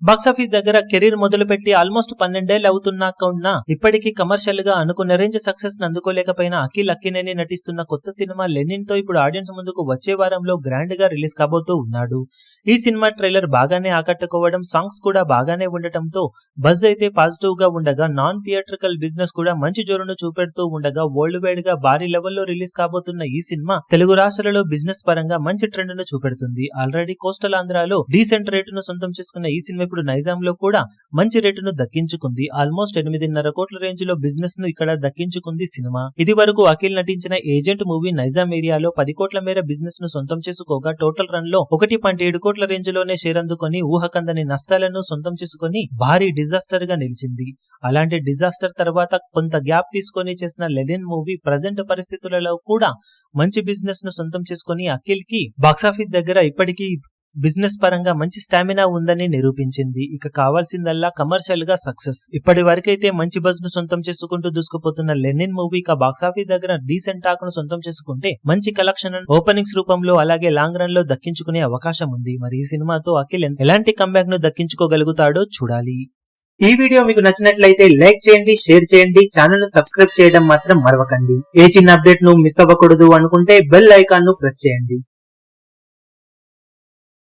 Box office దగ్గర career మొదలుపెట్టి almost 12 ఏళ్లు అవుతున్నాక ఉన్నా ఇప్పటికీ కమర్షియల్ గా అనుకున్న రేంజ్ సక్సెస్ ని అందుకోలేకపోయిన అఖిల్ అక్కినేని నటిస్తున్న కొత్త సినిమా లెనిన్ తో ఇప్పుడు ఆడియన్స్ ముందుకు వచ్చే వారంలో గ్రాండ్ గా రిలీజ్ కాబోతూ ఉన్నాడు. ఈ సినిమా ట్రైలర్ బాగానే ఆకట్టుకోవడం, సాంగ్స్ కూడా బాగానే ఉండటంతో బజ్ అయితే పాజిటివ్ గా ఉండగా నాన్ థియేట్రికల్ బిజినెస్ కూడా మంచి జోరును చూపెడుతూ ఉండగా వరల్డ్ వైడ్ గా భారీ లెవెల్లో రిలీజ్ కాబోతున్న ఈ సినిమా తెలుగు రాష్ట్రాలలో బిజినెస్ పరంగా మంచి ట్రెండ్ ను చూపెడుతుంది. ఆల్రెడీ కోస్టల్ ఆంధ్రాలో డీసెంట్ రేటును సొంతం చేసుకున్న ఈ సినిమా ఇప్పుడు నైజాంలో కూడా మంచి రేటును దక్కించుకుంది. ఆల్మోస్ట్ 8.5 కోట్ల రేంజ్ లో బిజినెస్ ను ఇక్కడ దక్కించుకుంది సినిమా. ఇది వరకు అఖిల్ నటించిన ఏజెంట్ మూవీ నైజాం ఏరియాలో 10 కోట్ల మేర బిజినెస్ ను సొంతం చేసుకోగా టోటల్ రన్ లో 1.7 కోట్ల రేంజ్ లోనే షేర్ అందుకొని ఊహకందని నష్టాలను సొంతం చేసుకుని భారీ డిజాస్టర్ గా నిలిచింది. అలాంటి డిజాస్టర్ తర్వాత కొంత గ్యాప్ తీసుకొని చేసిన లెనిన్ మూవీ ప్రజెంట్ పరిస్థితులలో కూడా మంచి బిజినెస్ ను సొంతం చేసుకుని అఖిల్ కి బాక్సాఫీస్ దగ్గర ఇప్పటికీ బిజినెస్ పరంగా మంచి స్టామినా ఉందని నిరూపించింది. ఇక కావాల్సిందల్లా కమర్షియల్ గా సక్సెస్. ఇప్పటి వరకైతే మంచి బజ్ ను సొంతం చేసుకుంటూ దూసుకుపోతున్న లెనిన్ మూవీ ఇక బాక్సాఫీస్ దగ్గర డీసెంట్ టాక్ ను సొంతం చేసుకుంటే మంచి కలెక్షన్ ఓపెనింగ్స్ రూపంలో అలాగే లాంగ్ రన్ లో దక్కించుకునే అవకాశం ఉంది. మరి ఈ సినిమాతో అఖిల్ ఎలాంటి కంబ్యాక్ ను దక్కించుకోగలుగుతాడో చూడాలి. ఈ వీడియో మీకు నచ్చినట్లయితే లైక్ చేయండి, షేర్ చేయండి, ఛానల్ ను సబ్స్క్రైబ్ చేయడం మాత్రం మరవకండి. ఏ చిన్న అప్డేట్ ను మిస్ అవ్వకూడదు అనుకుంటే బెల్ ఐకాన్ ను ప్రెస్ చేయండి.